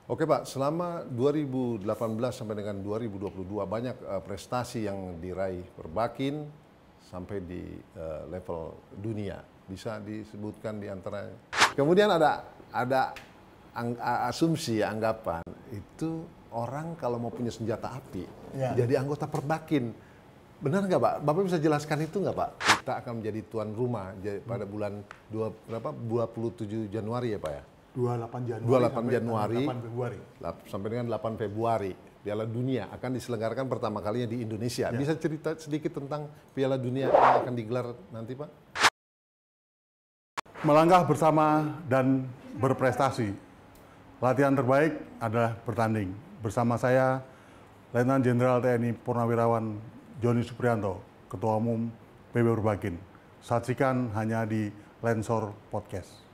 Oke Pak, selama 2018 sampai dengan 2022 banyak prestasi yang diraih Perbakin sampai di level dunia. Bisa disebutkan di antaranya. Kemudian ada asumsi, anggapan itu orang kalau mau punya senjata api jadi anggota Perbakin. Benar nggak Pak? Bapak bisa jelaskan itu nggak Pak? Kita akan menjadi tuan rumah pada bulan 27 Januari ya Pak ya? 28 Januari sampai dengan 8 Februari Piala Dunia akan diselenggarakan pertama kalinya di Indonesia. Bisa cerita sedikit tentang Piala Dunia yang akan digelar nanti Pak? Melangkah bersama dan berprestasi. Latihan terbaik adalah bertanding. Bersama saya, Letnan Jenderal TNI Purnawirawan Joni Suprianto, Ketua Umum PB Perbakin. Saksikan hanya di Lensor Podcast.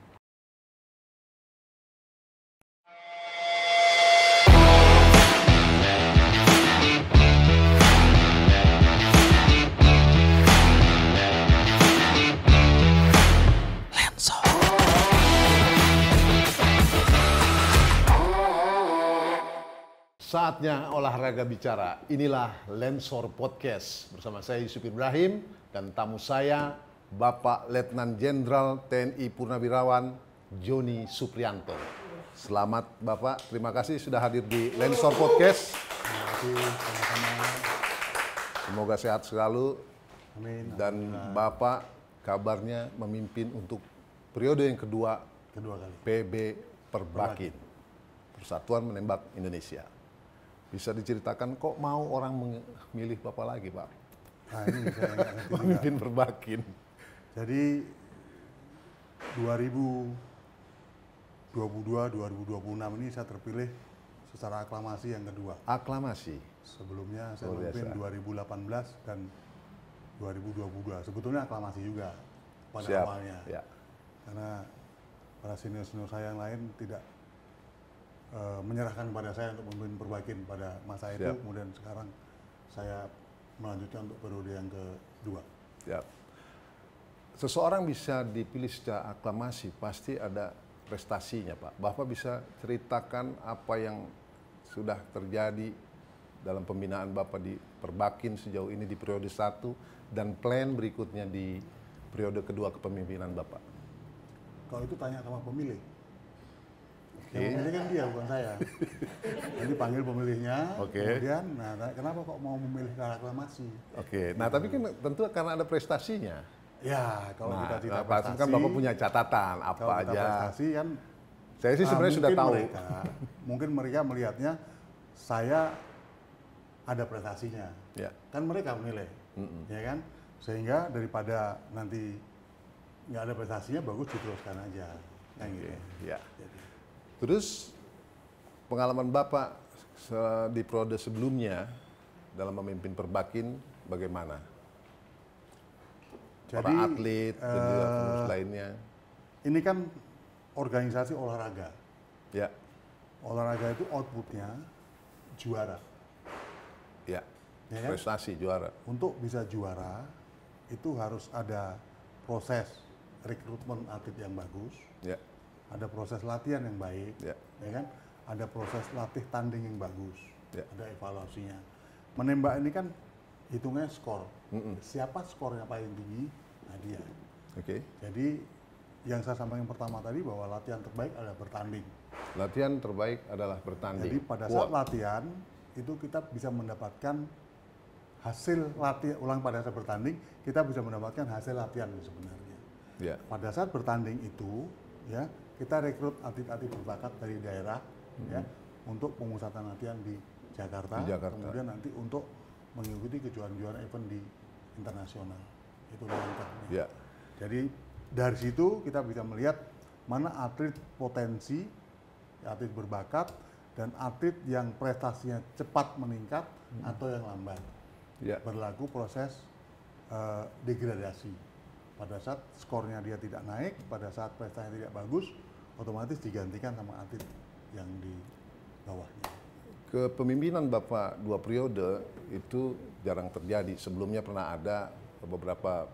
Saatnya olahraga bicara. Inilah Lensor Podcast bersama saya Yusuf Ibrahim dan tamu saya Bapak Letnan Jenderal TNI Purnawirawan Joni Suprianto. Selamat Bapak, terima kasih sudah hadir di Lensor Podcast. Terima kasih, sama-sama. Semoga sehat selalu. Amin. Dan Bapak kabarnya memimpin untuk periode yang kedua kali. PB Perbakin, Persatuan Menembak Indonesia. Bisa diceritakan kok mau orang memilih Bapak lagi Pak? Nah ini saya nggak ngerti juga. Memimpin Perbakin. Jadi 2022-2026 ini saya terpilih secara aklamasi yang kedua. Aklamasi? Sebelumnya saya memimpin 2018 dan 2022. Sebetulnya aklamasi juga pada awalnya. Ya. Karena para senior-senior saya yang lain tidak menyerahkan kepada saya untuk memimpin Perbakin pada masa itu. Kemudian sekarang saya melanjutkan untuk periode yang kedua. Seseorang bisa dipilih secara aklamasi pasti ada prestasinya Pak. Bapak bisa ceritakan apa yang sudah terjadi dalam pembinaan Bapak di Perbakin sejauh ini di periode 1 dan plan berikutnya di periode kedua kepemimpinan Bapak. Kalau itu tanya sama pemilih. Yang memilih kan dia, bukan saya. Jadi panggil pemilihnya, kemudian, nah kenapa kok mau memilih aklamasi? Nah tapi kan tentu karena ada prestasinya. Ya, kalau kita tidak prestasi kan Bapak punya catatan apa kalau aja. Prestasi kan, saya sih sebenarnya sudah tahu. Mungkin mereka melihatnya saya ada prestasinya. Kan mereka menilai, ya kan? Sehingga daripada nanti nggak ada prestasinya, bagus diteruskan aja. Terus pengalaman Bapak di periode sebelumnya dalam memimpin Perbakin bagaimana? Jadi, para atlet dan juga pengurus lainnya. Ini kan organisasi olahraga. Ya. Olahraga itu outputnya juara. Ya kan? Prestasi juara. Untuk bisa juara itu harus ada proses rekrutmen atlet yang bagus. Ada proses latihan yang baik, ya kan? Ada proses latih tanding yang bagus, ada evaluasinya. Menembak ini kan hitungnya skor. Siapa skornya paling tinggi, nah dia. Jadi yang saya sampaikan pertama tadi bahwa latihan terbaik adalah bertanding. Latihan terbaik adalah bertanding. Jadi pada saat latihan itu kita bisa mendapatkan hasil latihan ulang pada saat bertanding, kita bisa mendapatkan hasil latihan sebenarnya. Pada saat bertanding itu, ya kita rekrut atlet-atlet berbakat dari daerah ya untuk pemusatan latihan di Jakarta, kemudian nanti untuk mengikuti kejuaraan-kejuaraan event di internasional itu langkahnya. Jadi dari situ kita bisa melihat mana atlet potensi, atlet berbakat dan atlet yang prestasinya cepat meningkat atau yang lambat. Berlaku proses degradasi. Pada saat skornya dia tidak naik, pada saat prestasinya tidak bagus, otomatis digantikan sama atlet yang di bawahnya. Kepemimpinan Bapak 2 periode itu jarang terjadi. Sebelumnya pernah ada beberapa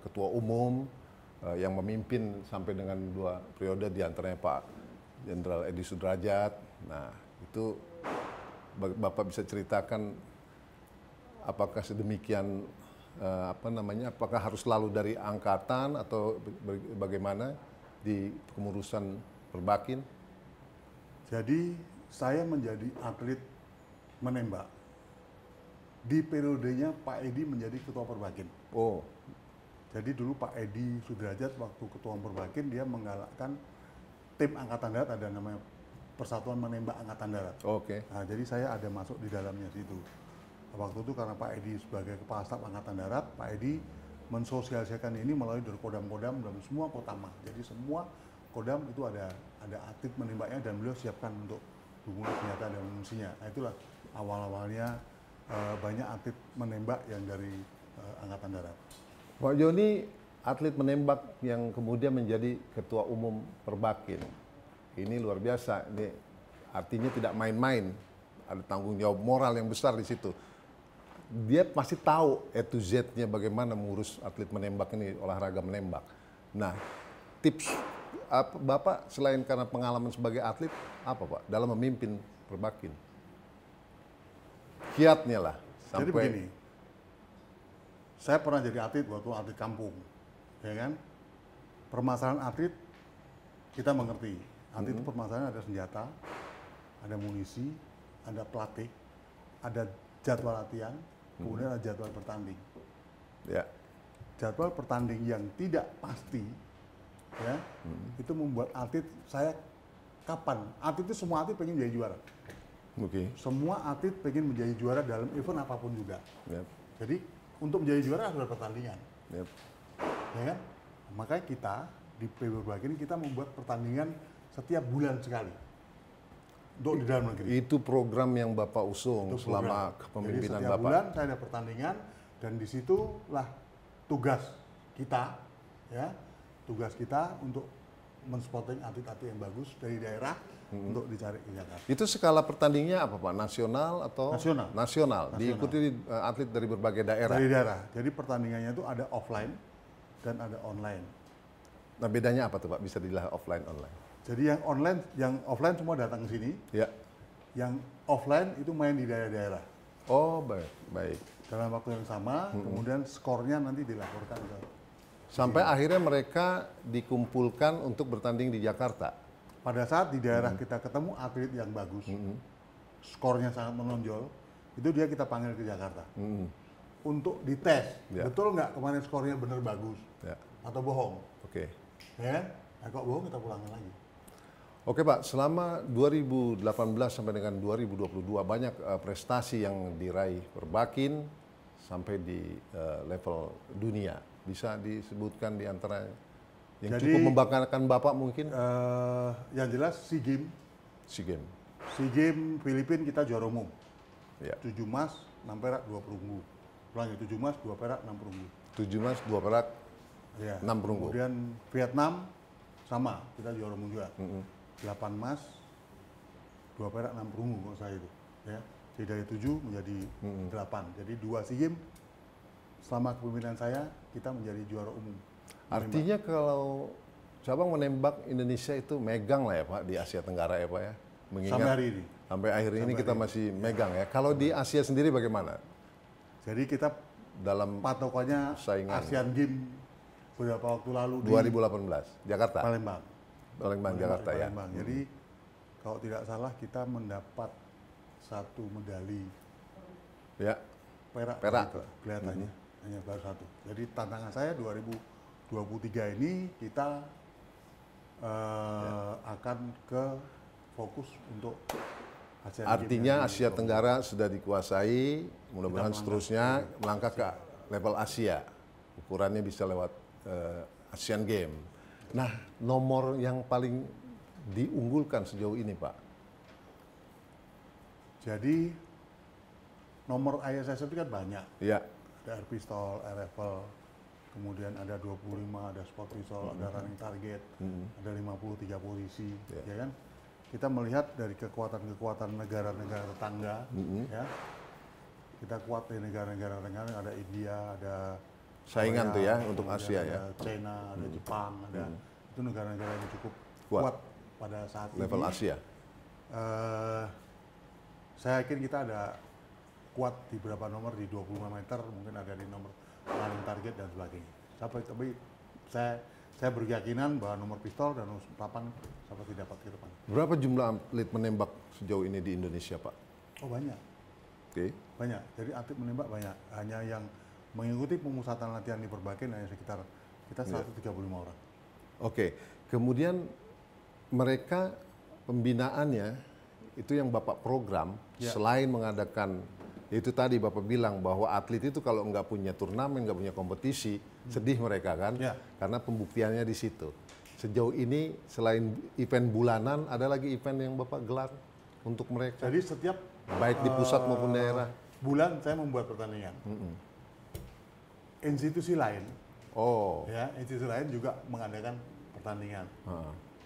ketua umum yang memimpin sampai dengan 2 periode, diantaranya Pak Jenderal Edi Sudrajat, Nah, itu Bapak bisa ceritakan apakah sedemikian apakah harus selalu dari angkatan atau bagaimana di kepengurusan Perbakin? Jadi saya menjadi atlet menembak di periodenya Pak Edi menjadi ketua Perbakin. Oh. Jadi dulu Pak Edi Sudrajat waktu ketua Perbakin dia menggalakkan tim Angkatan Darat, ada namanya Persatuan Menembak Angkatan Darat. Oke. Nah, jadi saya ada masuk di dalamnya situ. Waktu itu karena Pak Edi sebagai Kepala Staf Angkatan Darat, Pak Edi mensosialisasikan ini melalui kodam-kodam dan semua Kotamah. Jadi semua kodam itu ada atlet menembaknya dan beliau siapkan untuk dukungan senjata dan munisinya. Nah, itulah awal-awalnya banyak atlet menembak yang dari Angkatan Darat. Pak Joni, atlet menembak yang kemudian menjadi ketua umum Perbakin. Ini luar biasa. Ini artinya tidak main-main. Ada tanggung jawab moral yang besar di situ. Dia pasti tahu A to Z-nya bagaimana mengurus atlet menembak ini, olahraga menembak. Nah, tips Bapak selain karena pengalaman sebagai atlet, apa Pak dalam memimpin Perbakin? Kiatnya lah. Jadi begini, saya pernah jadi atlet waktu atlet kampung, ya kan? Permasalahan atlet kita mengerti. Atlet itu permasalahan ada senjata, ada munisi, ada pelatih, ada jadwal latihan, kemudian ada jadwal bertanding. Ya. Jadwal pertanding yang tidak pasti, ya, itu membuat atlet saya kapan? Atlet itu semua atlet pengen jadi juara. Oke. Semua atlet pengen menjadi juara dalam event apapun juga. Yep. Jadi untuk menjadi juara harus ada pertandingan. Yep. Ya kan? Makanya kita di PB Perbakin kita membuat pertandingan setiap bulan sekali untuk di dalam negeri. Itu program yang Bapak usung selama kepemimpinan Jadi setiap Bapak. bulan saya ada pertandingan dan disitulah tugas kita, ya, tugas kita untuk menspotting atlet-atlet yang bagus dari daerah untuk dicari ke Jakarta. Itu skala pertandingnya apa Pak? Nasional atau? Nasional. Nasional. Diikuti atlet dari berbagai daerah. Dari daerah. Jadi pertandingannya itu ada offline dan ada online. Nah bedanya apa tuh Pak? Bisa dilihat offline, online. Jadi yang offline semua datang ke sini. Ya. Yang offline itu main di daerah-daerah. Oh baik. Dalam waktu yang sama, kemudian skornya nanti dilaporkan ke. Sampai akhirnya mereka dikumpulkan untuk bertanding di Jakarta. Pada saat di daerah kita ketemu atlet yang bagus, skornya sangat menonjol, itu dia kita panggil ke Jakarta. Untuk dites, betul nggak kemarin skornya benar bagus, atau bohong? Oke. Ya, nah, kok bohong kita pulangin lagi. Oke Pak, selama 2018 sampai dengan 2022 banyak prestasi yang diraih Perbakin sampai di level dunia. Bisa disebutkan di antaranya yang Jadi, cukup membanggakan Bapak mungkin? Yang jelas SEA Games. SEA Games. SEA Games Filipina kita juara umum. Ya. 7 emas, 6 perak, 2 perunggu. Ulangi, 7 emas, 2 perak, 6 perunggu. 7 emas, 2 perak, Ya. 6 perunggu. Kemudian Vietnam sama, kita juara umum juga. 8 emas, 2 perak, 6 perunggu kalau saya itu. Ya. Jadi dari 7 menjadi 8. Jadi 2 SEA Games selama kepemimpinan saya kita menjadi juara umum. Artinya kalau cabang menembak Indonesia itu megang lah ya Pak di Asia Tenggara ya Pak ya. Mengingat sampai hari ini. Sampai akhir ini kita masih megang ya. Kalau di Asia sendiri bagaimana? Jadi kita Dalam patokannya saingan. Asian Games beberapa waktu lalu 2018 Jakarta. Palembang. Palembang Jakarta ya. Palembang. Jadi kalau tidak salah kita mendapat 1 medali Ya. perak. Perak. Kelihatannya hanya baru 1. Jadi tantangan saya 2023 ini kita akan ke fokus untuk ASEAN Artinya Games Asia Tenggara sudah dikuasai, mudah-mudahan seterusnya melangkah ke level Asia. Ukurannya bisa lewat Asian Games. Nah, nomor yang paling diunggulkan sejauh ini, Pak? Jadi nomor ISS itu kan banyak. Ya. Ada air pistol, air rifle, kemudian ada 25, ada sport pistol, ada running target, ada 50, 3 polisi, ya kan? Kita melihat dari kekuatan-kekuatan negara-negara tetangga, ya. Kita kuat di negara-negara tetangga, ada India, ada saingan Korea, tuh ya untuk Asia ada ya. China, ada Jepang, ada itu negara-negara yang cukup kuat pada saat level ini. Asia. Saya yakin kita ada kuat di beberapa nomor di 25 meter, mungkin ada di nomor paling target dan sebagainya. Tapi saya berkeyakinan bahwa nomor pistol dan nomor 8 pasti dapat ke depan. Berapa jumlah atlet menembak sejauh ini di Indonesia, Pak? Oh banyak. Oke. Banyak. Jadi atlet menembak banyak. Hanya yang mengikuti pemusatan latihan di Perbakin hanya sekitar kita 135 orang. Oke. Kemudian mereka pembinaannya itu yang Bapak program selain mengadakan itu tadi Bapak bilang bahwa atlet itu kalau nggak punya turnamen, nggak punya kompetisi, sedih mereka kan, karena pembuktiannya di situ. Sejauh ini selain event bulanan, ada lagi event yang Bapak gelar untuk mereka? Jadi setiap baik di pusat maupun daerah. Bulan saya membuat pertandingan. Institusi lain, institusi lain juga mengadakan pertandingan.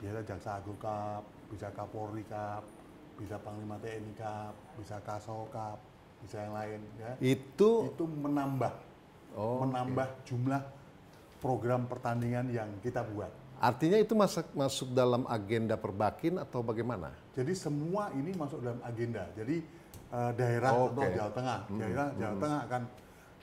Biasa Jaksa Agung Cup, bisa Kapolri Cup, bisa Panglima TNI Cup, bisa Kaso Cup, bisa yang lain. Ya. Itu menambah jumlah program pertandingan yang kita buat. Artinya itu masuk dalam agenda Perbakin atau bagaimana? Jadi semua ini masuk dalam agenda. Jadi daerah atau Jawa Tengah,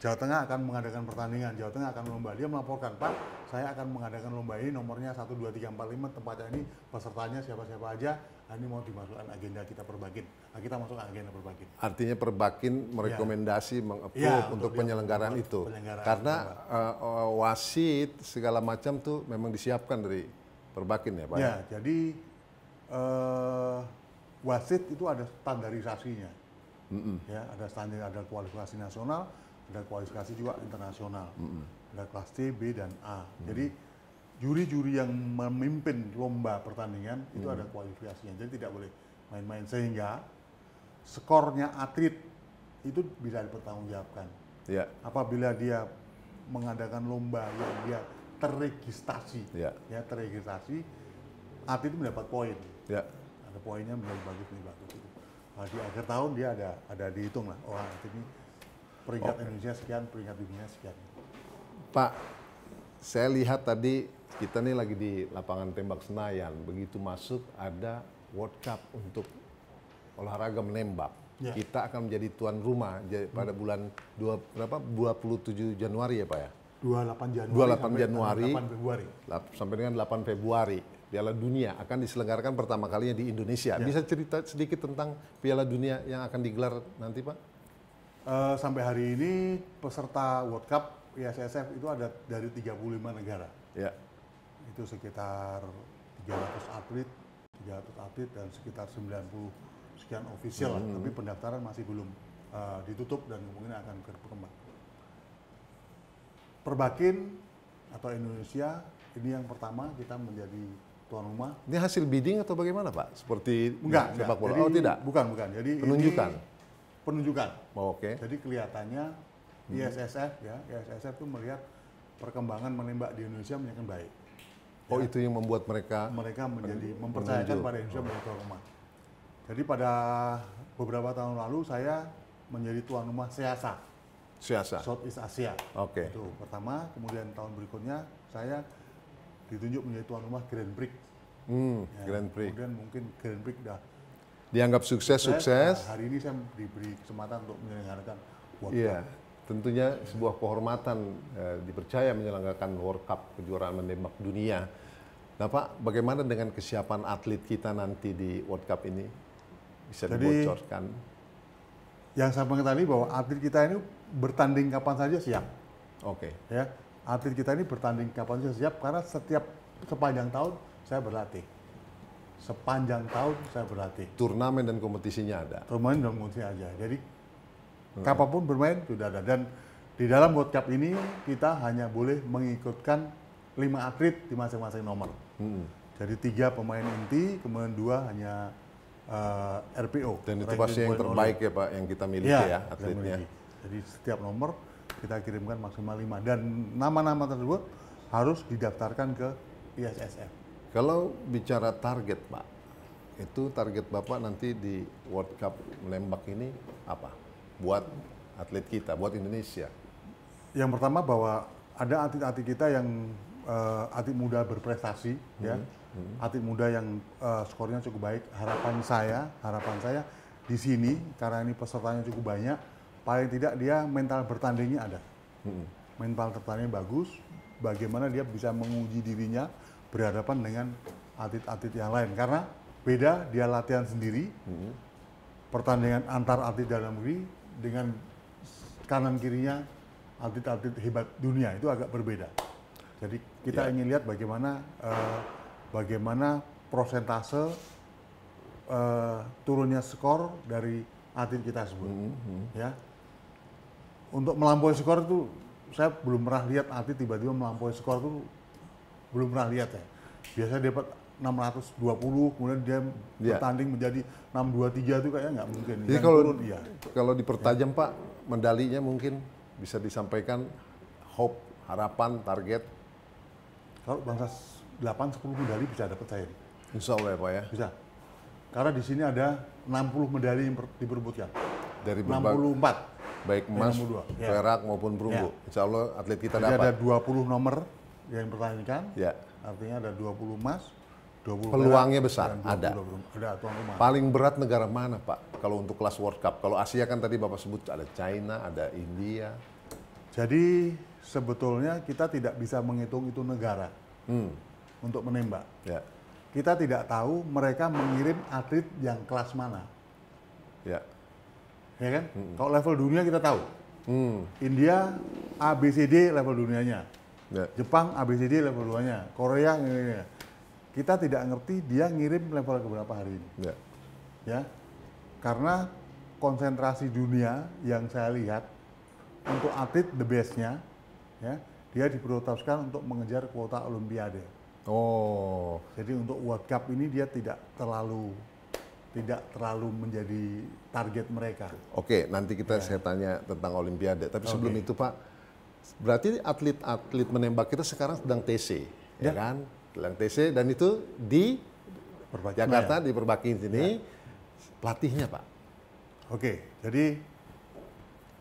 Jawa Tengah akan mengadakan pertandingan, Jawa Tengah akan lomba. Dia melaporkan, Pak, saya akan mengadakan lomba ini, nomornya 1, 2, 3, 4, 5, tempatnya ini, pesertanya siapa-siapa aja, ini mau dimasukkan agenda kita Perbakin. Nah, kita masukkan agenda Perbakin. Artinya Perbakin merekomendasi, meng-approve untuk penyelenggaraan itu. Karena wasit segala macam tuh memang disiapkan dari Perbakin ya Pak? Ya, jadi wasit itu ada standarisasinya. Ya, ada standar, ada kualifikasi nasional, ada kualifikasi juga internasional. Ada kelas C, B, dan A. Jadi juri-juri yang memimpin lomba pertandingan itu ada kualifikasinya. Jadi tidak boleh main-main, sehingga skornya atlet itu bisa dipertanggungjawabkan. Apabila dia mengadakan lomba yang dia terregistrasi, terregistrasi, atlet itu mendapat poin. Ada poinnya, menjadi bagus, menjadi bagus. Nah, di akhir tahun dia ada dihitung lah, atlet ini peringkat Indonesia sekian, peringkat dunia sekian. Pak, saya lihat tadi kita nih lagi di lapangan tembak Senayan. Begitu masuk ada World Cup untuk olahraga menembak. Kita akan menjadi tuan rumah pada bulan 27 Januari ya Pak ya? 28 Januari sampai dengan 8 Februari. Piala Dunia akan diselenggarakan pertama kalinya di Indonesia. Bisa cerita sedikit tentang Piala Dunia yang akan digelar nanti Pak? Sampai hari ini peserta World Cup ISSF itu ada dari 35 negara. Itu sekitar 300 atlet dan sekitar 90 sekian official lah. Tapi pendaftaran masih belum ditutup dan kemungkinan akan berkembang. Perbakin atau Indonesia ini yang pertama kita menjadi tuan rumah. Ini hasil bidding atau bagaimana Pak? Seperti sepak bola? Jadi, tidak. Bukan. Jadi penunjukan. Penunjukan. Oke. Jadi kelihatannya ISSF ISSF itu melihat perkembangan menembak di Indonesia menjadi baik. Itu yang membuat mereka menjadi mempercayakan pada Indonesia menjadi tuan rumah. Jadi pada beberapa tahun lalu saya menjadi tuan rumah SEASA. Southeast Asia. Itu pertama, kemudian tahun berikutnya saya ditunjuk menjadi tuan rumah Grand Prix. Grand Prix. Kemudian mungkin Grand Prix dah dianggap sukses. Hari ini saya diberi kesempatan untuk menyelenggarakan World Cup. Tentunya sebuah kehormatan dipercaya menyelenggarakan World Cup, kejuaraan menembak dunia. Nah Pak, bagaimana dengan kesiapan atlet kita nanti di World Cup ini? Bisa dibocorkan? Yang saya mengetahui bahwa atlet kita ini bertanding kapan saja siap. Ya, atlet kita ini bertanding kapan saja siap karena sepanjang tahun saya berlatih. Sepanjang tahun saya berlatih. Turnamen dan kompetisinya ada? Turnamen dan kompetisinya aja. Jadi kapanpun bermain sudah ada. Dan di dalam World Cup ini kita hanya boleh mengikutkan 5 atlet di masing-masing nomor. Jadi 3 pemain inti, kemudian 2 hanya RPO. Dan itu pasti yang terbaik ya Pak, yang kita miliki ya atletnya. Jadi setiap nomor kita kirimkan maksimal 5. Dan nama-nama tersebut harus didaftarkan ke ISSF. Kalau bicara target Pak, itu target Bapak nanti di World Cup menembak ini apa? Buat atlet kita, buat Indonesia. Yang pertama bahwa ada atlet-atlet kita yang atlet muda berprestasi, ya, atlet muda yang skornya cukup baik. Harapan saya di sini karena ini pesertanya cukup banyak, paling tidak dia mental bertandingnya ada, mental bertandingnya bagus. Bagaimana dia bisa menguji dirinya berhadapan dengan atlet-atlet yang lain, karena beda dia latihan sendiri, pertandingan antar atlet dalam negeri dengan kanan kirinya atlet-atlet hebat dunia itu agak berbeda. Jadi kita ingin lihat bagaimana prosentase turunnya skor dari atlet kita sebut. Ya, untuk melampaui skor itu saya belum pernah lihat atlet tiba-tiba melampaui skor itu, belum pernah lihat ya. Biasanya dapat 620, kemudian dia bertanding menjadi 623 itu kayaknya nggak mungkin. Jadi kalau dipertajam Pak, medalinya mungkin bisa disampaikan hope, harapan, target. Kalau bangsa 8-10 medali bisa dapat saya. Insya Allah ya Pak ya. Bisa. Karena di sini ada 60 medali yang diperebutkan. Dari 64. Baik emas, perak maupun perunggu. Insya Allah atlet kita jadi dapat. Ada 20 nomor yang dipertandingkan. Ya. Artinya ada 20 emas, 20 peluangnya besar, 20, ada. 20, ada tuan rumah. Paling berat negara mana Pak? Kalau untuk kelas World Cup, kalau Asia kan tadi Bapak sebut ada China, ada India. Jadi sebetulnya kita tidak bisa menghitung itu negara untuk menembak. Ya. Kita tidak tahu mereka mengirim atlet yang kelas mana. Ya. Ya kan? Kalau level dunia kita tahu. India ABCD level dunianya. Ya. Jepang ABCD level 2-nya. Korea ini. Kita tidak ngerti dia ngirim level keberapa hari ini. Ya. Ya. Karena konsentrasi dunia yang saya lihat untuk atlet the best-nya, ya, dia diprioritaskan untuk mengejar kuota olimpiade. Oh. Jadi untuk World Cup ini dia tidak terlalu menjadi target mereka. Oke, nanti saya tanya tentang olimpiade. Tapi sebelum itu Pak, berarti atlet-atlet menembak kita sekarang sedang TC, ya kan? Sedang TC dan itu di Jakarta, di Perbaki sini. Pelatihnya Pak. Oke, jadi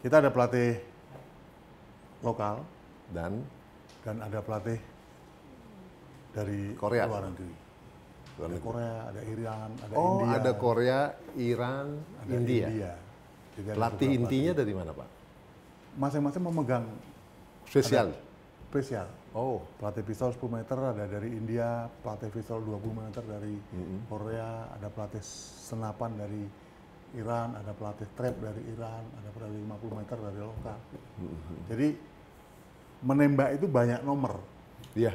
kita ada pelatih lokal dan ada pelatih dari Korea. luar negeri. Ada Korea, ada Iran, ada India. Oh, ada Korea, Iran, ada India. Pelatih intinya dari mana Pak? Masing-masing memegang spesial. Oh, pelatih pistol 10 meter ada dari India, pelatih pistol 20 meter dari Korea, ada pelatih senapan dari Iran, ada pelatih trap dari Iran, ada pelatih 50 meter dari lokal. Jadi menembak itu banyak nomor. Iya.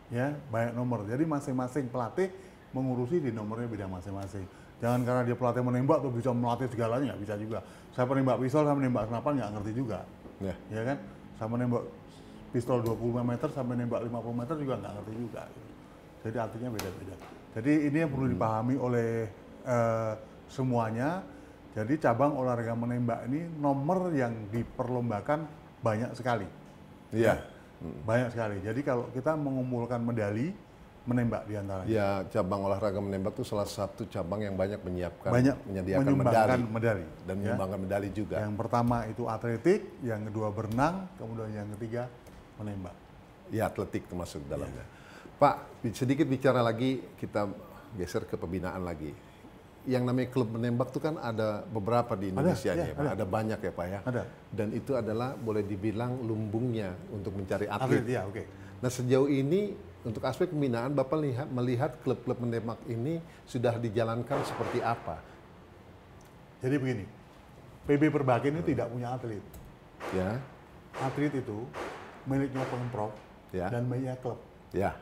Ya, banyak nomor. Jadi masing-masing pelatih mengurusi di nomornya bidang masing-masing. Jangan karena dia pelatih menembak tuh bisa melatih segalanya, nggak bisa juga. Saya penembak pistol, saya menembak senapan nggak ngerti juga. Ya kan? Saya menembak pistol 25 meter sampai nembak 50 meter juga nggak ngerti juga. Jadi artinya beda-beda. Jadi ini yang perlu dipahami oleh semuanya. Jadi cabang olahraga menembak ini nomor yang diperlombakan banyak sekali. Iya. Banyak sekali. Jadi kalau kita mengumpulkan medali, menembak diantaranya. Ya, cabang olahraga menembak itu salah satu cabang yang banyak menyediakan medali dan menyumbangkan medali juga. Yang pertama itu atletik, yang kedua berenang, kemudian yang ketiga menembak. Ya, atletik termasuk dalamnya. Pak, sedikit bicara lagi, kita geser ke pembinaan lagi. Yang namanya klub menembak itu kan ada beberapa di Indonesia ya, Pak. Ada banyak ya Pak ya. Ada. Dan itu adalah boleh dibilang lumbungnya untuk mencari atlet. Ya, oke. Nah sejauh ini untuk aspek pembinaan Bapak melihat klub-klub menembak ini sudah dijalankan seperti apa? Jadi begini, PB Perbaki ini tidak punya atlet. Ya. Atlet itu miliknya Pemprov dan miliknya klub. Ya.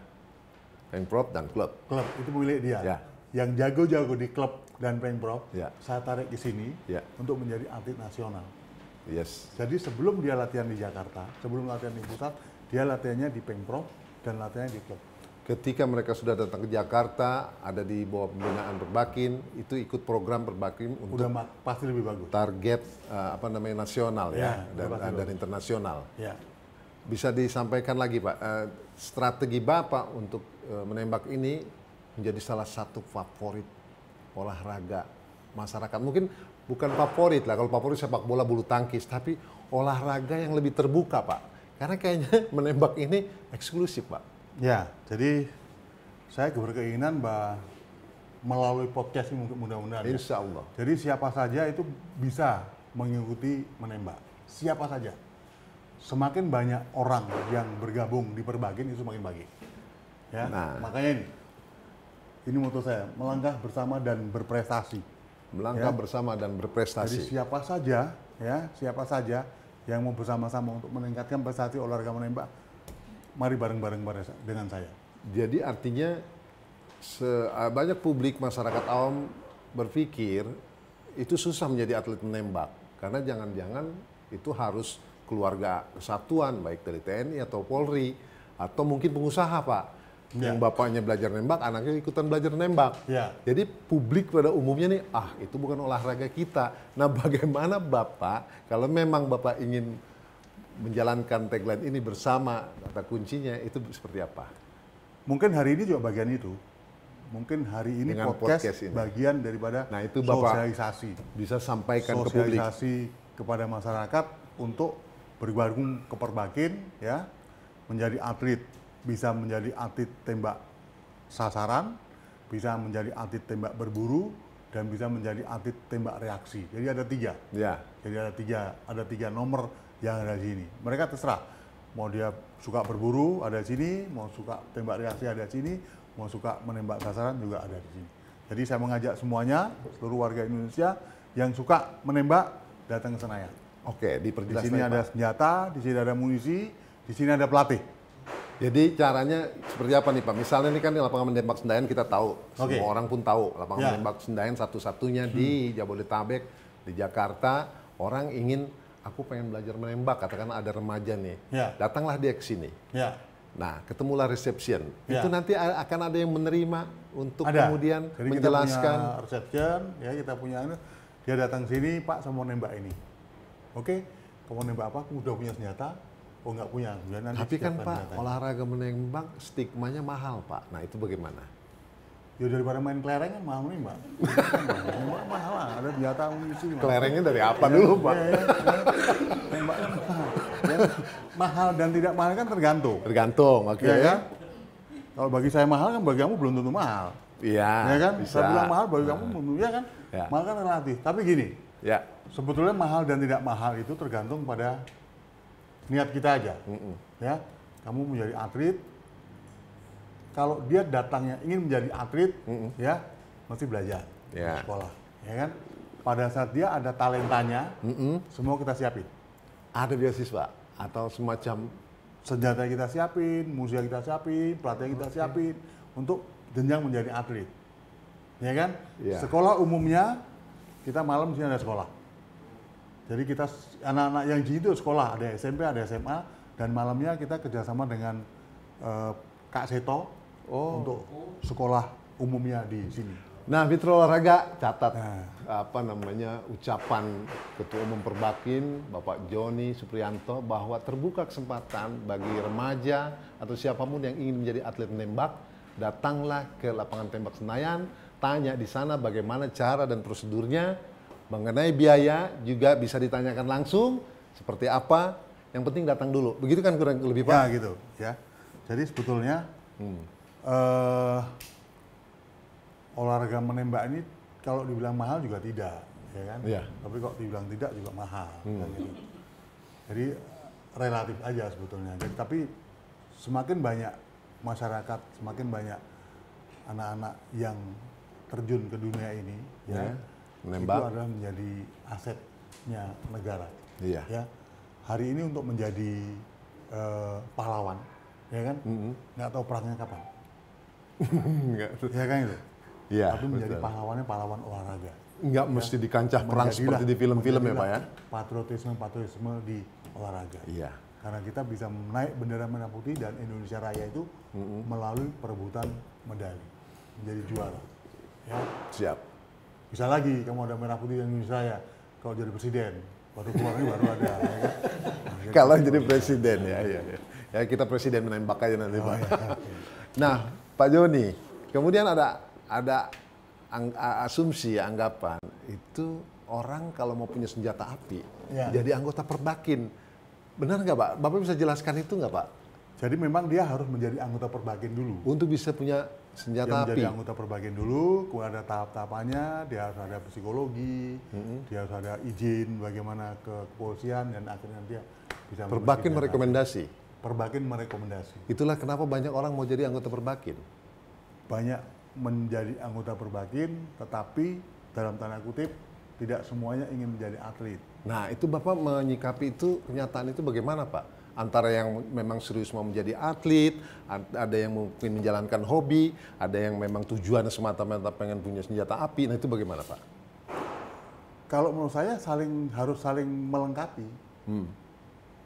Pemprov dan klub. Klub itu milik dia. Ya. Yang jago-jago di klub dan Pemprov, saya tarik ke sini untuk menjadi atlet nasional. Yes. Jadi sebelum dia latihan di Jakarta, sebelum latihan di pusat, dia latihannya di Pemprov dan latihannya di klub. Ketika mereka sudah datang ke Jakarta, ada di bawah pembinaan Perbakin, itu ikut program Perbakin untuk pasti lebih bagus. Target nasional dan internasional. Ya. Bisa disampaikan lagi Pak, strategi Bapak untuk menembak ini menjadi salah satu favorit olahraga masyarakat. Mungkin bukan favorit lah, kalau favorit sepak bola, bulu tangkis, tapi olahraga yang lebih terbuka Pak. Karena kayaknya menembak ini eksklusif Pak. Ya, jadi saya berkeinginan melalui podcast ini mudah-mudahan. Insya Allah. Jadi siapa saja itu bisa mengikuti menembak. Siapa saja. Semakin banyak orang yang bergabung di Perbagin itu semakin baik. Ya, makanya ini moto saya, melangkah bersama dan berprestasi. Melangkah bersama dan berprestasi. Jadi siapa saja yang mau bersama-sama untuk meningkatkan prestasi olahraga menembak, mari bareng-bareng dengan saya. Jadi artinya banyak publik masyarakat awam berpikir itu susah menjadi atlet menembak karena jangan-jangan itu harus keluarga kesatuan baik dari TNI atau Polri atau mungkin pengusaha Pak yang bapaknya belajar nembak, anaknya ikutan belajar nembak. Jadi publik pada umumnya nih, itu bukan olahraga kita. Nah bagaimana Bapak kalau memang Bapak ingin menjalankan tagline ini bersama, kata kuncinya itu seperti apa? Mungkin hari ini juga bagian itu. Mungkin hari ini podcast ini bagian daripada itu Bapak sosialisasi. Bisa sampaikan ke publik. Sosialisasi kepada masyarakat untuk bergabung ke Perbagin, ya, menjadi atlet, bisa menjadi atlet tembak sasaran, bisa menjadi atlet tembak berburu, dan bisa menjadi atlet tembak reaksi. Jadi ada 3. Jadi ada tiga nomor yang ada di sini. Mereka terserah, mau dia suka berburu ada di sini, mau suka tembak reaksi ada di sini, mau suka menembak sasaran juga ada di sini. Jadi saya mengajak semuanya, seluruh warga Indonesia yang suka menembak datang ke Senayan. Oke, diperjelas. Di sini ada senjata, di sini ada munisi, di sini ada pelatih. Jadi caranya seperti apa nih Pak? Misalnya ini kan di lapangan menembak Senayan kita tahu, semua orang pun tahu lapangan menembak Senayan satu-satunya di Jabodetabek, di Jakarta. Orang ingin, aku pengen belajar menembak, katakanlah ada remaja nih, datanglah dia ke sini. Nah, ketemulah reception. Itu nanti akan ada yang menerima untuk kemudian jadi menjelaskan. Kita punya reception, ya kita punya dia datang sini, Pak, saya mau nembak ini. Oke, kamu nembak apa? Aku udah punya senjata. Oh, nggak punya. Tapi kan Pak, senjatanya. Olahraga menembak stigmanya mahal Pak. Nah itu bagaimana? Ya daripada main kelereng kan mahal menembak. Mahal lah, ada senjata amunisi. Kelerengnya dari apa dulu Pak? Nembaknya mahal. Mahal dan tidak mahal kan tergantung. Tergantung, oke. Ya. Kalau bagi saya mahal kan bagi kamu belum tentu mahal. Iya. Ya kan? Bisa. Saya bilang mahal bagi kamu belum tentu, ya kan? Mahal kan relatif. Tapi gini. Sebetulnya mahal dan tidak mahal itu tergantung pada niat kita aja. Ya, kamu menjadi atlet. Kalau dia datangnya ingin menjadi atlet, ya mesti belajar sekolah, ya kan? Pada saat dia ada talentanya, semua kita siapin. Ada beasiswa atau semacam senjata kita siapin, musik kita siapin, pelatih kita siapin untuk jenjang menjadi atlet, ya kan? Sekolah umumnya kita malam di sini ada sekolah. Jadi kita anak-anak yang di itu sekolah, ada SMP, ada SMA, dan malamnya kita kerjasama dengan Kak Seto untuk sekolah umumnya di sini. Nah, Mitra Olahraga catat ucapan Ketua Umum Perbagin Bapak Joni Supriyanto bahwa terbuka kesempatan bagi remaja atau siapapun yang ingin menjadi atlet menembak, datanglah ke lapangan tembak Senayan, tanya di sana bagaimana cara dan prosedurnya. Mengenai biaya juga bisa ditanyakan langsung seperti apa. Yang penting datang dulu. Begitu kan kurang lebih Pak? Ya gitu. Ya. Jadi sebetulnya olahraga menembak ini kalau dibilang mahal juga tidak, ya kan? Tapi kalau dibilang tidak juga mahal. Gitu. Jadi relatif aja sebetulnya. Jadi, tapi semakin banyak masyarakat, semakin banyak anak-anak yang terjun ke dunia ini, menembak. Itu adalah menjadi asetnya negara. Ya. Hari ini untuk menjadi pahlawan, ya kan? Nggak tahu perangnya kapan. Ya kan itu. Tapi menjadi pahlawannya pahlawan olahraga. Nggak mesti di kancah perang seperti di film-film ya Pak ya? Patriotisme di olahraga. Karena kita bisa menaik bendera merah putih dan Indonesia Raya itu melalui perebutan medali, menjadi juara. Ya. Siap. Bisa lagi kamu ada merah putih dan Indonesia Raya, kalau jadi presiden, baru keluarnya baru ada. Ya kan? Kalau jadi presiden ya. Ya kita presiden menembak aja nanti Pak. Nah Pak Joni, kemudian ada asumsi anggapan itu orang kalau mau punya senjata api jadi anggota Perbagin. Benar nggak Pak? Bapak bisa jelaskan itu nggak Pak? Jadi memang dia harus menjadi anggota Perbakin dulu. Untuk bisa punya senjata api. Menjadi anggota Perbakin dulu, kemudian ada tahap-tahapannya, dia harus ada psikologi, dia harus ada izin bagaimana ke kepolisian, dan akhirnya dia bisa Perbakin merekomendasi. Perbakin merekomendasi. Itulah kenapa banyak orang mau jadi anggota Perbakin. Banyak menjadi anggota Perbakin, tetapi dalam tanda kutip tidak semuanya ingin menjadi atlet. Nah, itu Bapak menyikapi itu, kenyataan itu bagaimana, Pak? Antara yang memang serius mau menjadi atlet, ada yang mungkin menjalankan hobi, ada yang memang tujuannya semata-mata pengen punya senjata api. Nah, itu bagaimana, Pak? Kalau menurut saya harus saling melengkapi.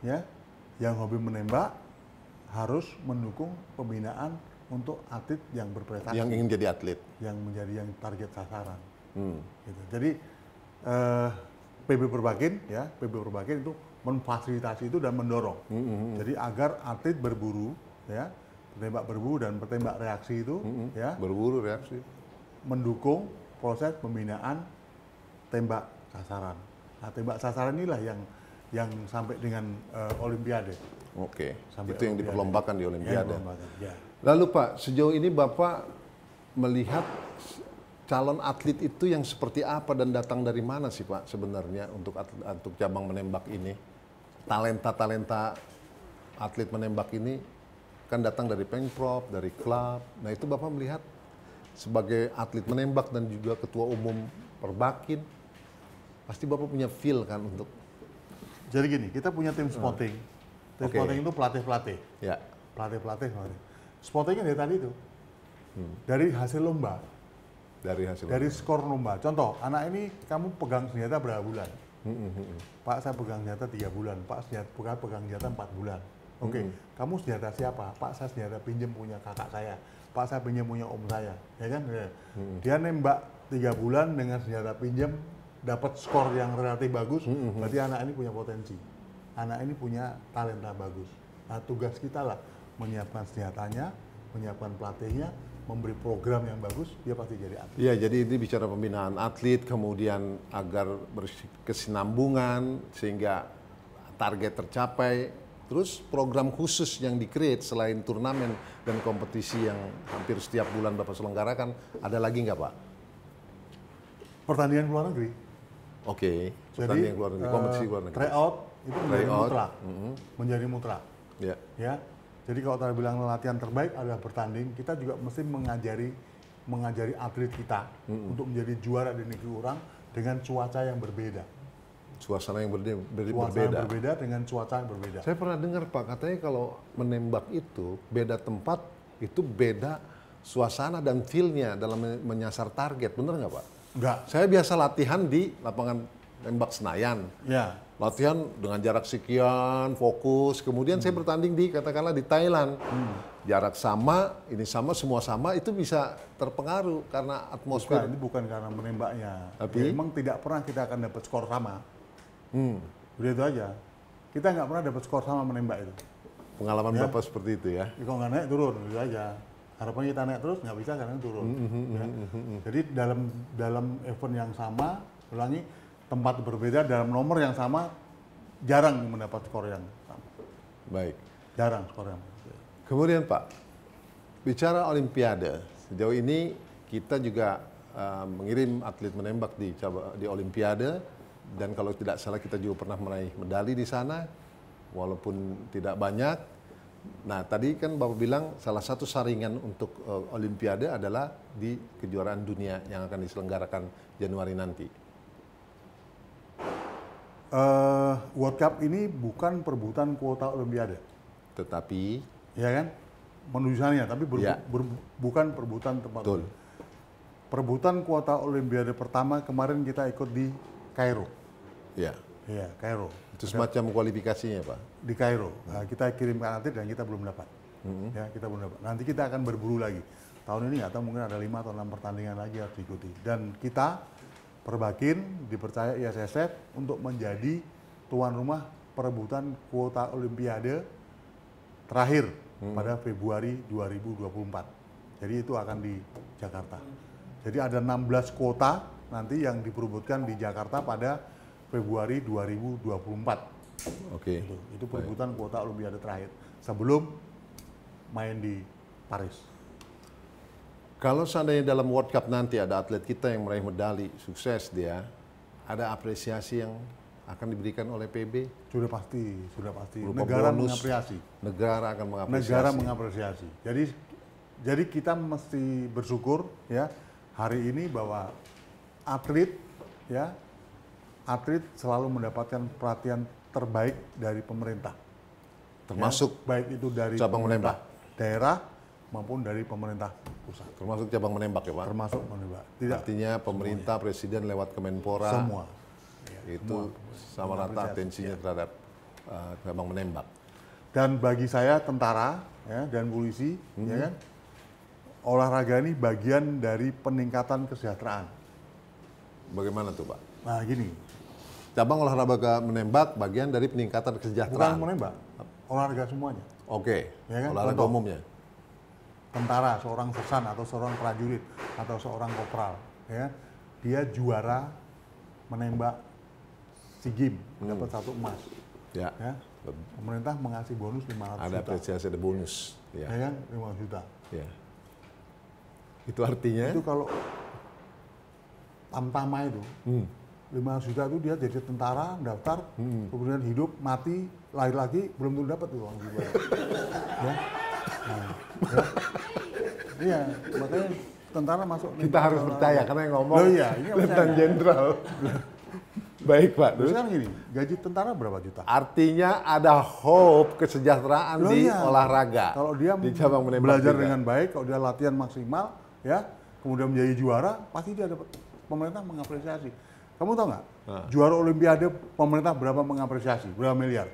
Ya, yang hobi menembak harus mendukung pembinaan untuk atlet yang berprestasi. Yang ingin jadi atlet. Yang menjadi yang target sasaran. Gitu. Jadi PB Perbakin, ya, PB Perbakin itu memfasilitasi itu dan mendorong. Jadi agar atlet berburu, ya, penembak berburu dan bertembak reaksi itu, ya, berburu reaksi, mendukung proses pembinaan tembak sasaran. Nah, tembak sasaran inilah yang sampai dengan Olimpiade. Oke, sampai itu yang diperlombakan di Olimpiade. Ya. Lalu Pak, sejauh ini Bapak melihat calon atlet itu yang seperti apa dan datang dari mana sih Pak sebenarnya untuk cabang menembak ini? Talenta-talenta atlet menembak ini kan datang dari Pemprov, dari klub. Nah, itu Bapak melihat sebagai atlet menembak dan juga ketua umum Perbakin, pasti Bapak punya feel kan untuk. Jadi gini, kita punya tim spotting. Tim spotting itu pelatih-pelatih. Ya. Pelatih-pelatih. Spottingnya dari tadi itu. Dari hasil lomba. Dari skor lomba. Contoh, anak ini kamu pegang senjata berapa bulan? Pak, saya pegang senjata 3 bulan. Pak, pegang senjata 4 bulan. Oke, kamu senjata siapa? Pak, saya senjata pinjam punya kakak saya. Pak, saya pinjam punya om saya. Ya kan? Dia nembak 3 bulan dengan senjata pinjam, dapat skor yang relatif bagus, berarti anak ini punya potensi. Anak ini punya talenta bagus. Nah, tugas kita lah menyiapkan senjatanya, menyiapkan pelatihnya, memberi program yang bagus, dia pasti jadi atlet. Iya, jadi ini bicara pembinaan atlet, kemudian agar berkesinambungan sehingga target tercapai. Terus program khusus yang di-create selain turnamen dan kompetisi yang hampir setiap bulan Bapak selenggarakan, ada lagi nggak Pak? Pertandingan luar negeri. Oke, pertandingan luar negeri, kompetisi luar negeri. Tryout itu menjadi mutlak. Menjadi mutlak. Ya. Ya. Jadi kalau tadi bilang latihan terbaik adalah bertanding, kita juga mesti mengajari atlet kita untuk menjadi juara di negeri orang dengan cuaca yang berbeda. Suasana yang berbeda. Suasana yang berbeda dengan cuaca yang berbeda. Saya pernah dengar Pak, katanya kalau menembak itu beda tempat, itu beda suasana dan feel-nya dalam menyasar target. Bener nggak Pak? Enggak. Saya biasa latihan di lapangan tembak Senayan. Ya. Latihan dengan jarak sekian, fokus. Kemudian saya bertanding di katakanlah di Thailand. Jarak sama, ini sama, semua sama, itu bisa terpengaruh karena atmosfer. Bukan, itu bukan karena menembaknya. Tapi ya, memang tidak pernah kita akan dapat skor sama. Udah itu aja. Kita nggak pernah dapat skor sama menembak itu. Pengalaman ya. Bapak seperti itu ya? Kalau nggak naik turun, itu aja. Harapannya kita naik terus nggak bisa karena turun. Ya. Jadi dalam event yang sama, ulangi, tempat berbeda dalam nomor yang sama, jarang mendapat skor yang sama. Baik. Jarang skor yang. Kemudian Pak, bicara Olimpiade, sejauh ini kita juga mengirim atlet menembak di Olimpiade, dan kalau tidak salah kita juga pernah meraih medali di sana, walaupun tidak banyak. Nah, tadi kan Bapak bilang salah satu saringan untuk Olimpiade adalah di kejuaraan dunia yang akan diselenggarakan Januari nanti. World Cup ini bukan perebutan kuota Olimpiade. Tetapi, ya kan? Menuju sana, tapi bukan perebutan tempat. Betul. Perebutan kuota Olimpiade pertama kemarin kita ikut di Kairo. Ya. Iya, Kairo. Itu semacam kualifikasinya, Pak? Di Kairo. Nah, kita kirimkan atlet dan kita belum dapat. Ya, kita belum dapat. Nanti kita akan berburu lagi. Tahun ini nggak tahu, mungkin ada 5 atau 6 pertandingan lagi harus diikuti. Dan kita Perbakin dipercaya ISSF untuk menjadi tuan rumah perebutan kuota Olimpiade terakhir pada Februari 2024. Jadi itu akan di Jakarta. Jadi ada 16 kuota nanti yang diperebutkan di Jakarta pada Februari 2024. Oke. Itu perebutan kuota Olimpiade terakhir sebelum main di Paris. Kalau seandainya dalam World Cup nanti ada atlet kita yang meraih medali, sukses dia, ada apresiasi yang akan diberikan oleh PB? Sudah pasti. Berupa Negara bonus, mengapresiasi. Negara akan mengapresiasi. Negara mengapresiasi. Jadi kita mesti bersyukur ya hari ini bahwa atlet selalu mendapatkan perhatian terbaik dari pemerintah. Termasuk ya, baik itu dari cabang menembak daerah maupun dari pemerintah pusat. Termasuk cabang menembak ya Pak? Termasuk menembak. Artinya pemerintah, semuanya. Presiden lewat Kemenpora. Semua. Itu sama rata atensinya terhadap cabang menembak. Dan bagi saya tentara dan polisi, ya kan, olahraga ini bagian dari peningkatan kesejahteraan. Bagaimana tuh Pak? Nah gini. Cabang olahraga menembak bagian dari peningkatan kesejahteraan. Bukan menembak, olahraga semuanya. Oke, ya kan? Olahraga Contoh, umumnya. Tentara, seorang sersan atau seorang prajurit atau seorang kopral, ya, dia juara menembak SEA Games, dapat 1 emas. Ya. Pemerintah mengasih bonus 500 juta. Ada apresiasi, ada bonus. Ya kan, 5 juta. Ya. Itu artinya? Itu kalau Tamtama itu, 5 juta itu dia jadi tentara, daftar, kemudian hidup, mati, lahir lagi, belum tentu dapat tuh uang juga. Ya. Nah, ya. Iya, makanya tentara masuk. Kita harus percaya karena yang ngomong Letnan Jenderal. Baik Pak. Terus kan gini, gaji tentara berapa juta? Artinya ada hope kesejahteraan di olahraga. Kalau dia di cabang menembak belajar dengan baik, kalau dia latihan maksimal, ya, kemudian menjadi juara, pasti dia dapat, pemerintah mengapresiasi. Kamu tahu nggak? Juara Olimpiade pemerintah berapa mengapresiasi? Berapa miliar?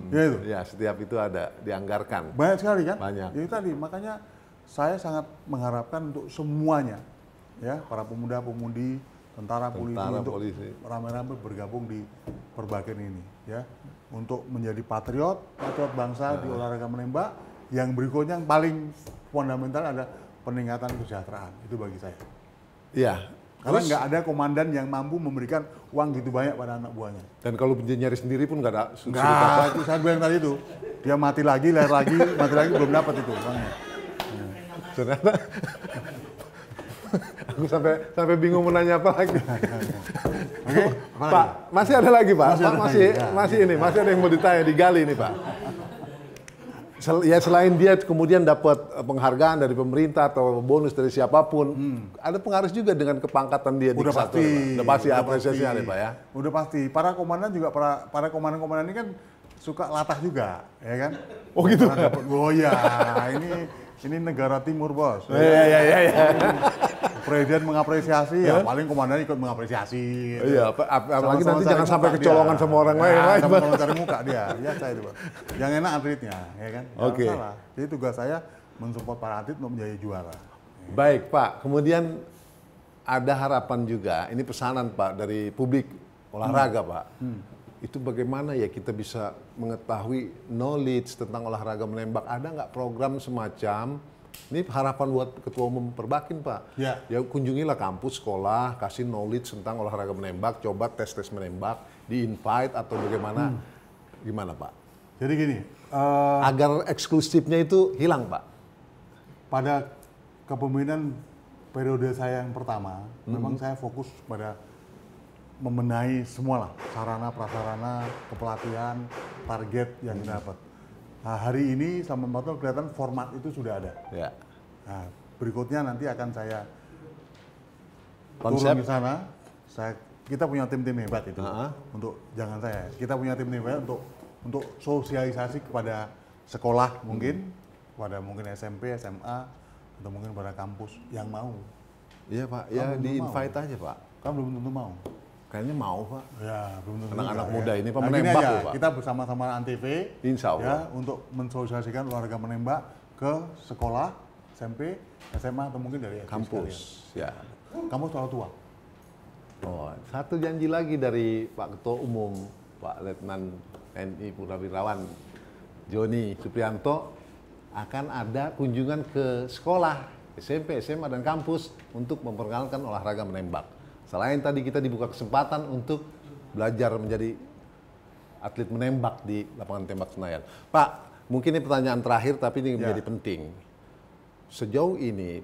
Ya itu. Ya, setiap itu ada dianggarkan. Banyak sekali kan? Banyak. Jadi tadi makanya saya sangat mengharapkan untuk semuanya, ya, para pemuda-pemudi, tentara, polisi untuk ramai-ramai bergabung di Perbakin ini, ya, untuk menjadi patriot bangsa di olahraga menembak. Yang berikutnya yang paling fundamental ada peningkatan kesejahteraan, itu bagi saya. Iya. Karena nggak ada komandan yang mampu memberikan uang gitu banyak pada anak buahnya. Dan kalau dia nyari sendiri pun nggak ada. Nggak, itu saya bilang tadi itu. Dia mati lagi, lahir lagi, mati lagi belum dapat itu uangnya. Ternyata aku sampai bingung mau nanya apa lagi. Oke, Pak, masih ada lagi Pak. Masih ada yang mau ditanya, digali nih Pak. Ya selain dia kemudian dapat penghargaan dari pemerintah atau bonus dari siapapun, ada pengaruh juga dengan kepangkatan dia di kesatuan. Udah pasti apresiasinya nih Pak ya. Udah pasti. Para komandan juga para komandan ini kan suka latah juga, ya kan? Oh gitu. Oh ya, ini negara timur bos. Iya. Presiden mengapresiasi, ya paling komandan ikut mengapresiasi. Gitu. Iya, apalagi nanti jangan sampai kecolongan sama orang lain. Sama-sama cari muka dia, biasa itu Pak. Yang enak atletnya, ya kan? Oke. Jadi tugas saya mensupport para atlet untuk menjadi juara. Baik Pak, kemudian ada harapan juga, ini pesanan Pak dari publik olahraga Pak. Itu bagaimana ya kita bisa mengetahui knowledge tentang olahraga menembak? Ada nggak program semacam, ini harapan buat Ketua Umum Perbakin Pak. Ya kunjungilah kampus, sekolah, kasih knowledge tentang olahraga menembak, coba tes-tes menembak, di-invite atau bagaimana, gimana Pak? Jadi gini, agar eksklusifnya itu hilang Pak. Pada kepemimpinan periode saya yang pertama, memang saya fokus pada membenahi semua lah, sarana, prasarana, kepelatihan, target yang didapat. Nah, hari ini sama Mbak Tol kelihatan format itu sudah ada. Ya. Nah, berikutnya nanti akan saya konsep turun ke sana. Kita punya tim-tim hebat itu. Untuk jangan saya. Kita punya tim hebat untuk sosialisasi kepada sekolah mungkin, pada mungkin SMP, SMA, atau mungkin pada kampus yang mau. Iya Pak, ya di-invite aja Pak. Kan belum tentu mau. Kayaknya mau Pak. Ya, belum tentu. Anak-anak muda ini nah, menembak loh Pak. Kita bersama-sama Antv, Insya Allah. Ya, untuk mensosialisasikan olahraga menembak ke sekolah, SMP, SMA, atau mungkin dari kampus. Ya. Kampus terlalu tua. Oh, satu janji lagi dari Pak Ketua Umum, Pak Letnan TNI Purnawirawan Joni Suprianto, akan ada kunjungan ke sekolah, SMP, SMA, dan kampus untuk memperkenalkan olahraga menembak. Selain tadi kita dibuka kesempatan untuk belajar menjadi atlet menembak di lapangan tembak Senayan. Pak, Mungkin ini pertanyaan terakhir tapi ini menjadi penting. Sejauh ini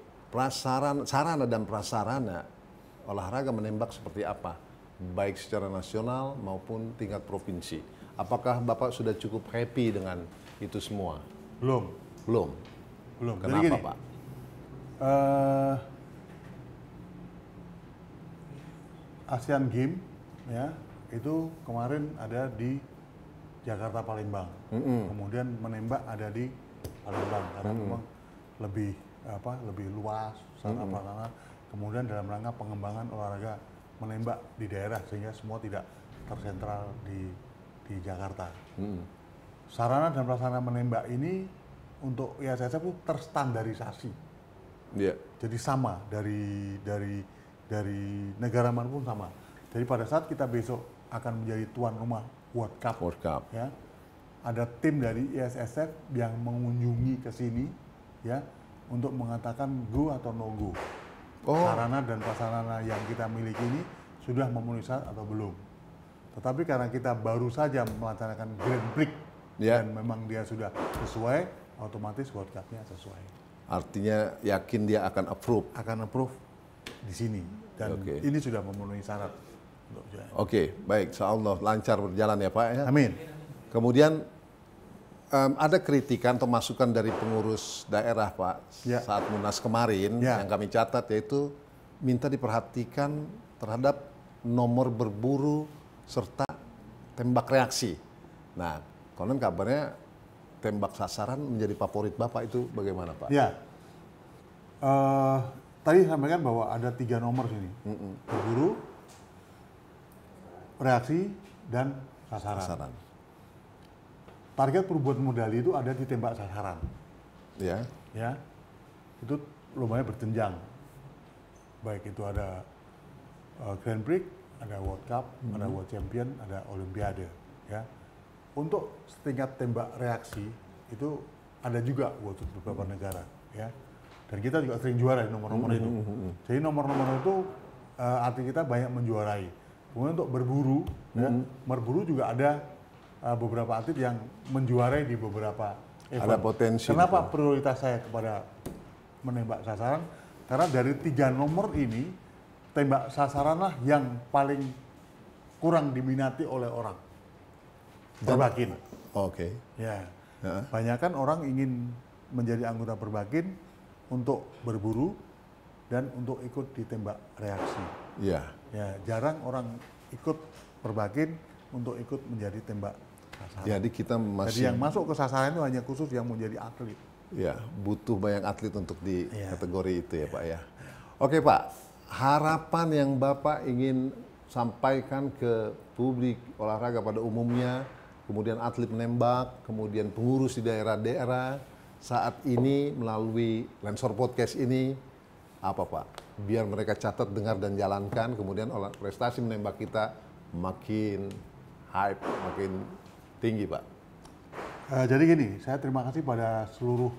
sarana dan prasarana olahraga menembak seperti apa? Baik secara nasional maupun tingkat provinsi. Apakah Bapak sudah cukup happy dengan itu semua? Belum. Kenapa, Jadi gini, Pak? Asian Games ya itu kemarin ada di Jakarta Palembang. Kemudian menembak ada di Palembang karena memang lebih luas sarana. Kemudian dalam rangka pengembangan olahraga menembak di daerah sehingga semua tidak tersentral di Jakarta. Sarana dan prasarana menembak ini untuk ISSF itu terstandarisasi. Jadi sama dari negara manapun sama. Jadi pada saat kita besok akan menjadi tuan rumah World Cup. Ya, ada tim dari ISSF yang mengunjungi ke sini ya untuk mengatakan go atau no go. Sarana dan prasarana yang kita miliki ini sudah memenuhi syarat atau belum. Tetapi karena kita baru saja melaksanakan Grand Prix dan memang dia sudah sesuai, otomatis World Cup-nya sesuai. Artinya yakin dia akan approve? Akan approve di sini dan ini sudah memenuhi syarat. Oke, baik, insyaallah lancar berjalan ya Pak ya. Amin. Kemudian ada kritikan atau masukan dari pengurus daerah Pak saat Munas kemarin yang kami catat yaitu minta diperhatikan terhadap nomor berburu serta tembak reaksi. Nah, konon kabarnya tembak sasaran menjadi favorit Bapak, itu bagaimana Pak? Ya, tadi sampaikan bahwa ada 3 nomor sini, berburu, reaksi, dan sasaran. Target perebutan medali itu ada di tembak sasaran. Ya, itu lumayan berjenjang. Baik itu ada Grand Prix, ada World Cup, ada World Champion, ada Olimpiade. Ya, untuk setingkat tembak reaksi itu ada juga untuk beberapa negara. Ya, dan kita juga sering juara di nomor-nomor itu. Jadi nomor-nomor itu arti kita banyak menjuarai. Kemudian untuk berburu juga ada beberapa atlet yang menjuarai di beberapa event. Ada potensi. Kenapa prioritas saya kepada menembak sasaran? Karena dari 3 nomor ini, tembak sasaranlah yang paling kurang diminati oleh orang. Perbakin. Ya. Banyakan orang ingin menjadi anggota Perbakin untuk berburu dan untuk ikut di tembak reaksi. Ya, jarang orang ikut Perbakin untuk ikut menjadi tembak sasaran. Jadi kita masih. Jadi yang masuk ke sasaran itu hanya khusus yang menjadi atlet. Ya, butuh banyak atlet untuk di kategori itu ya Pak ya. Oke Pak, harapan yang Bapak ingin sampaikan ke publik olahraga pada umumnya, kemudian atlet menembak, kemudian pengurus di daerah-daerah saat ini melalui Lensor Podcast ini, apa Pak? Biar mereka catat, dengar, dan jalankan, kemudian prestasi menembak kita makin hype, makin tinggi Pak. Jadi gini, saya terima kasih pada seluruh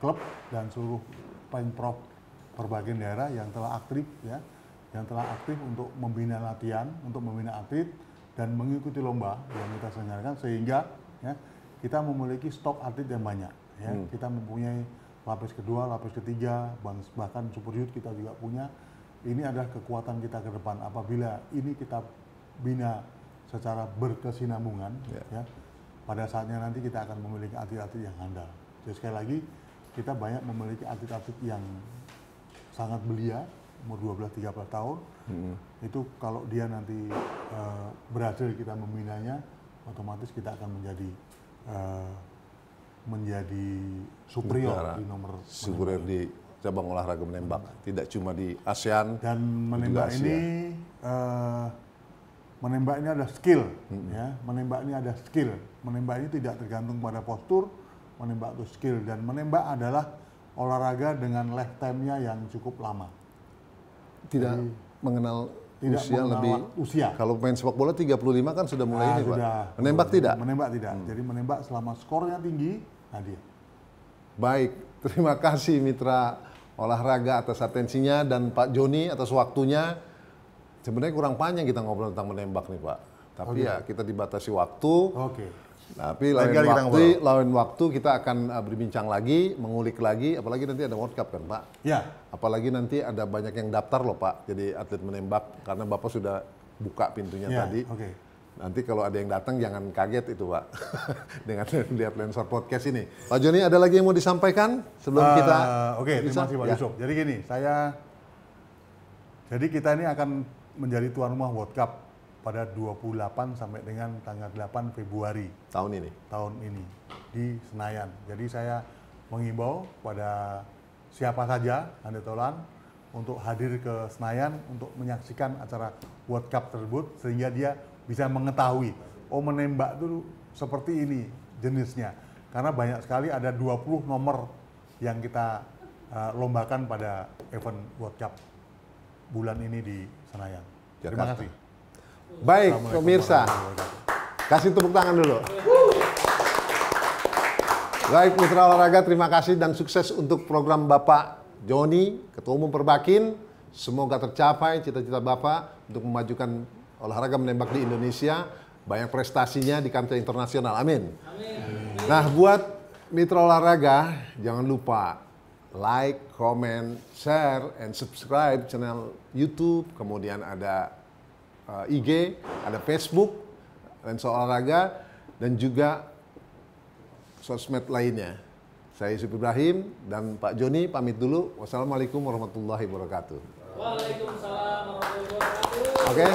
klub dan seluruh Pemprov Perbakin daerah yang telah aktif untuk membina latihan, untuk membina atlet dan mengikuti lomba yang kita selenggarakan sehingga ya, kita memiliki stok atlet yang banyak. Ya. Kita mempunyai lapis kedua, lapis ketiga, bahkan Super Youth kita juga punya. Ini adalah kekuatan kita ke depan. Apabila ini kita bina secara berkesinambungan, ya, pada saatnya nanti kita akan memiliki atlet-atlet yang handal. Jadi sekali lagi, kita banyak memiliki atlet-atlet yang sangat belia, umur 12-13 tahun. Itu kalau dia nanti berhasil kita membinanya, otomatis kita akan menjadi superior di nomor superior di cabang olahraga menembak, tidak cuma di ASEAN dan menembak ini menembak ini ada skill, ya. Menembak ini ada skill. Menembak ini tidak tergantung pada postur, menembak itu skill dan menembak adalah olahraga dengan lifetime-nya yang cukup lama. Tidak mengenal usia. Kalau main sepak bola 35 kan sudah mulai ini, Pak. Menembak tidak? Menembak tidak. Jadi menembak selama skornya tinggi, dia. Baik, terima kasih Mitra Olahraga atas atensinya dan Pak Joni atas waktunya. Sebenarnya kurang panjang kita ngobrol tentang menembak nih Pak. Tapi ya kita dibatasi waktu. Tapi lain waktu kita akan berbincang lagi, mengulik lagi, apalagi nanti ada World Cup kan Pak? Ya. Apalagi nanti ada banyak yang daftar loh Pak, jadi atlet menembak, karena Bapak sudah buka pintunya tadi. Okay. Nanti kalau ada yang datang jangan kaget itu Pak, dengan lihat Lensor Podcast ini. Pak Joni, ada lagi yang mau disampaikan sebelum kita? Oke, terima kasih Pak Yusuf. Jadi gini, jadi kita ini akan menjadi tuan rumah World Cup pada 28 sampai dengan tanggal 8 Februari tahun ini di Senayan. Jadi saya mengimbau pada siapa saja Handetolan untuk hadir ke Senayan untuk menyaksikan acara World Cup tersebut sehingga dia bisa mengetahui menembak itu seperti ini jenisnya. Karena banyak sekali ada 20 nomor yang kita lombakan pada event World Cup bulan ini di Senayan. Terima kasih. Baik, pemirsa, kasih tepuk tangan dulu. Baik, mitra olahraga, terima kasih dan sukses untuk program Bapak Joni, Ketua Umum Perbakin. Semoga tercapai cita-cita Bapak untuk memajukan olahraga menembak di Indonesia, banyak prestasinya di kancah internasional. Amin. Nah, buat mitra olahraga, jangan lupa like, comment, share, and subscribe channel YouTube, kemudian ada IG, ada Facebook, Lensa Olahraga, dan juga sosmed lainnya. Saya Yusuf Ibrahim dan Pak Joni pamit dulu. Wassalamualaikum warahmatullahi wabarakatuh. Waalaikumsalam warahmatullahi wabarakatuh. Oke.